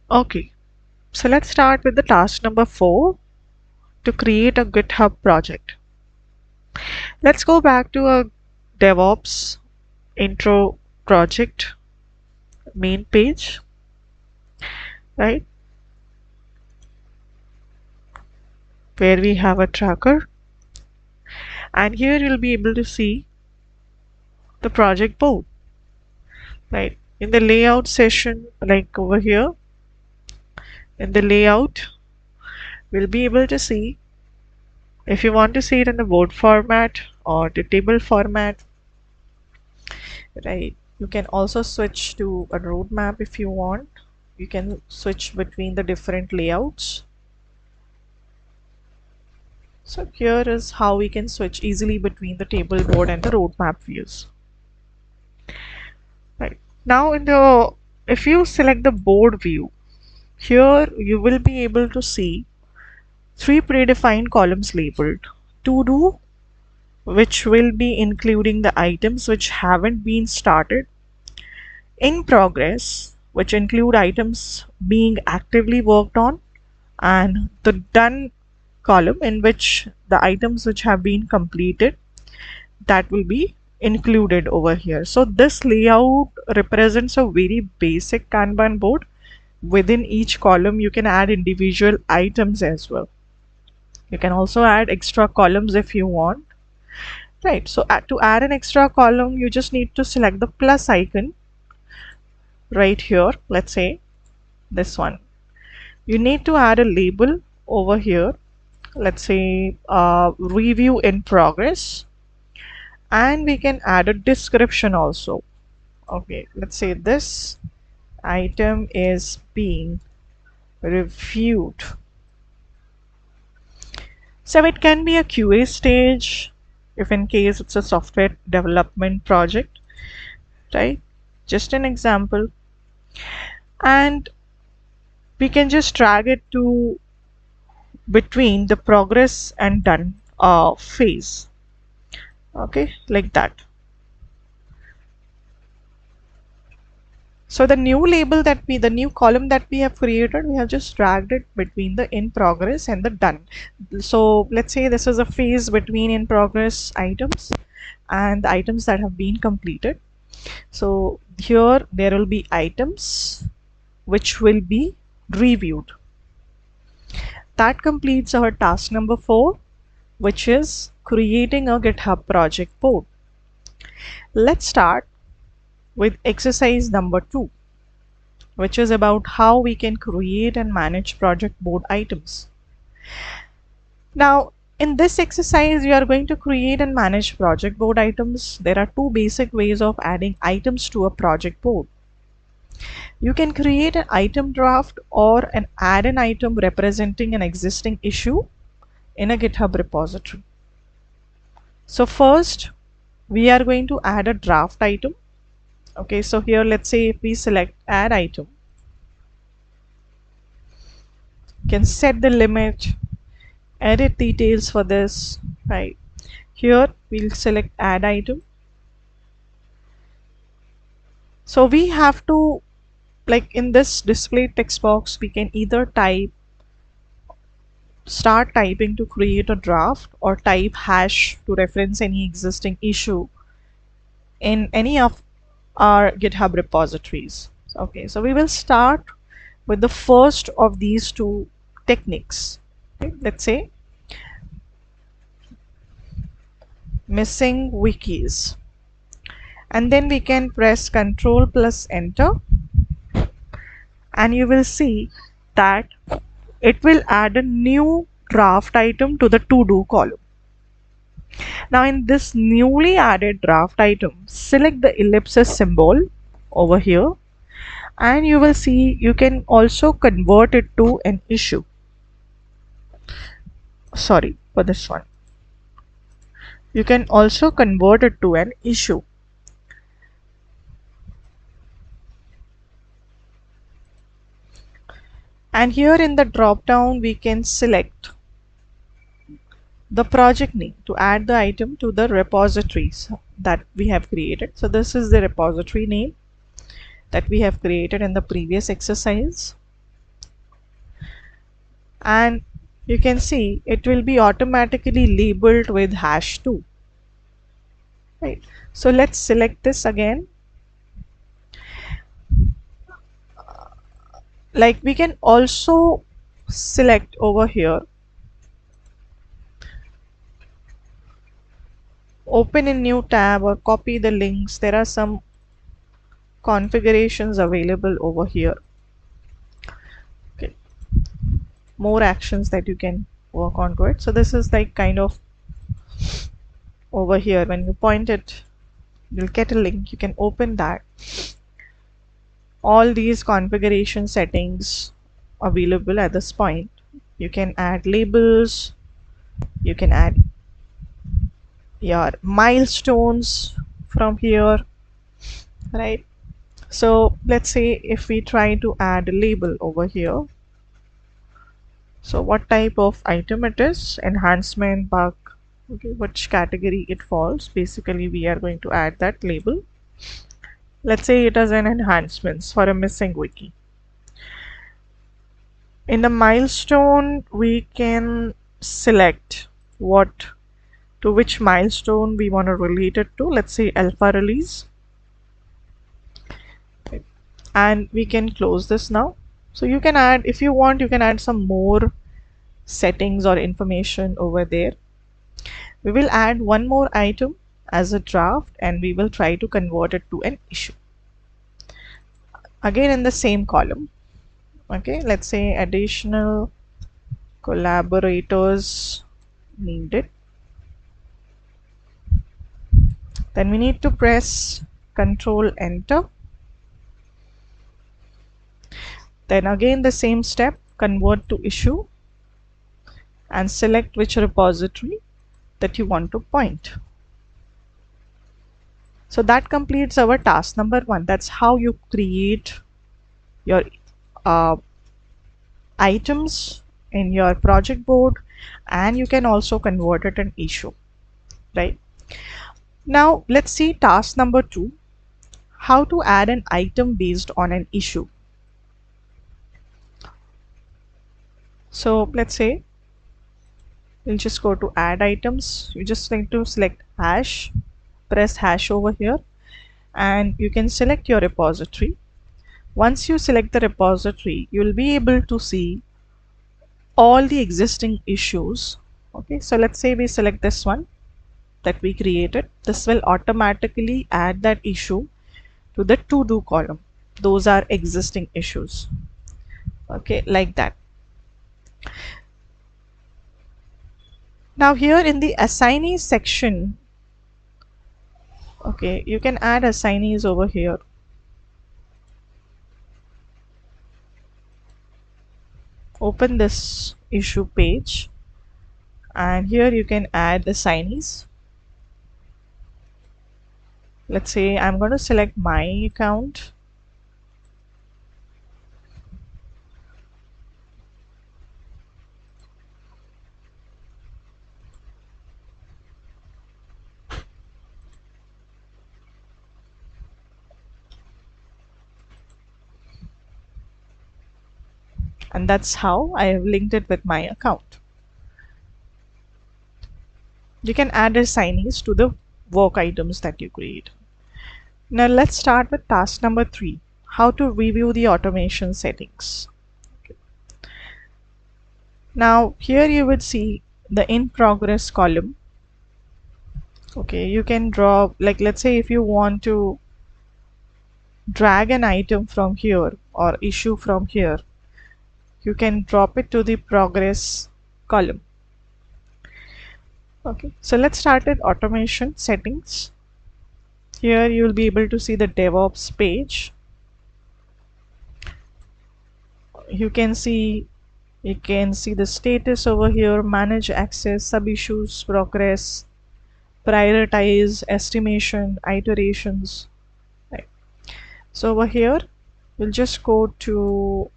Okay, so let's start with the task number 4 to create a GitHub project. Let's go back to a DevOps intro project main page, right? Where we have a tracker, and here you'll be able to see the project board, right? In the layout session, like over here, in the layout, we'll be able to see if you want to see it in the board format or the table format, right? You can also switch to a roadmap if you want. You can switch between the different layouts. So here is how we can switch easily between the table board and the roadmap views. Right. Now if you select the board view, here you will be able to see 3 predefined columns labeled to do, which will be including the items which haven't been started, in progress, which include items being actively worked on, and the done column in which the items which have been completed, that will be included over here. So this layout represents a very basic Kanban board. Within each column you can add individual items as well. You can also add extra columns if you want, right? So to add an extra column, you just need to select the plus icon right here. Let's say this one. You need to add a label over here. Let's say review in progress, and we can add a description also. Okay, let's say this item is being reviewed. So it can be a QA stage if in case it's a software development project, right? Just an example. And we can just drag it to between the progress and done phase. Okay, like that. So the new label the new column that we have created, we have just dragged it between the in progress and the done. So let's say this is a phase between in progress items and the items that have been completed. So here there will be items which will be reviewed. That completes our task number 4, which is creating a GitHub project board. Let's start with exercise number 2, which is about how we can create and manage project board items. Now, in this exercise, you are going to create and manage project board items. There are 2 basic ways of adding items to a project board. You can create an item draft or add an item representing an existing issue in a GitHub repository. So first, we are going to add a draft item. Okay, so here let's say if we select add item, you can set the limit, edit details for this, right? Here we'll select add item. So we have to, like in this display text box, we can either start typing to create a draft or type hash to reference any existing issue in any of our GitHub repositories. Okay, so we will start with the first of these 2 techniques. Okay, let's say missing wikis, and then we can press Ctrl plus enter, and you will see that it will add a new draft item to the to do column. Now in this newly added draft item, select the ellipsis symbol over here, and you will see you can also convert it to an issue. Sorry for this one. You can also convert it to an issue. And here in the drop down we can select the project name to add the item to the repositories that we have created. So this is the repository name that we have created in the previous exercise. and you can see it will be automatically labeled with #2, right? So let's select this again. Like we can also select over here, open a new tab or copy the links. There are some configurations available over here. Okay, more actions that you can work on to it. So this is like kind of over here, when you point it, you'll get a link. You can open that. All these configuration settings available at this point. You can add labels, you can add your milestones from here, right? So let's say if we try to add a label over here, so what type of item it is, enhancement, bug, okay, which category it falls, basically we are going to add that label. Let's say it is an enhancements for a missing wiki. In the milestone we can select what, to which milestone we want to relate it to. Let's say alpha release, and we can close this now. So you can add, if you want, you can add some more settings or information over there. We will add one more item as a draft and we will try to convert it to an issue. Again in the same column, okay, let's say additional collaborators needed. Then we need to press Control Enter. Then again the same step, convert to issue and select which repository that you want to point. So that completes our task number 1. That's how you create your items in your project board, and you can also convert it an issue, right? Now let's see task number 2, how to add an item based on an issue. So let's say we'll just go to add items. You just need to select hash, press hash over here, and you can select your repository. Once you select the repository, you will be able to see all the existing issues. Okay, so let's say we select this one that we created. This will automatically add that issue to the to do column. Those are existing issues, okay, like that. Now here in the assignees section, okay, you can add assignees over here. Open this issue page and here you can add assignees. Let's say I'm going to select my account. And that's how I have linked it with my account. You can add assignees to the work items that you create. Now let's start with task number 3, how to review the automation settings. Okay. Now here you would see the in progress column. Okay, you can draw, like let's say if you want to drag an item from here or issue from here, you can drop it to the progress column. Okay, so let's start with automation settings. Here you will be able to see the DevOps page. You can see the status over here, manage access, sub issues, progress, prioritize, estimation, iterations, right? So over here we'll just go to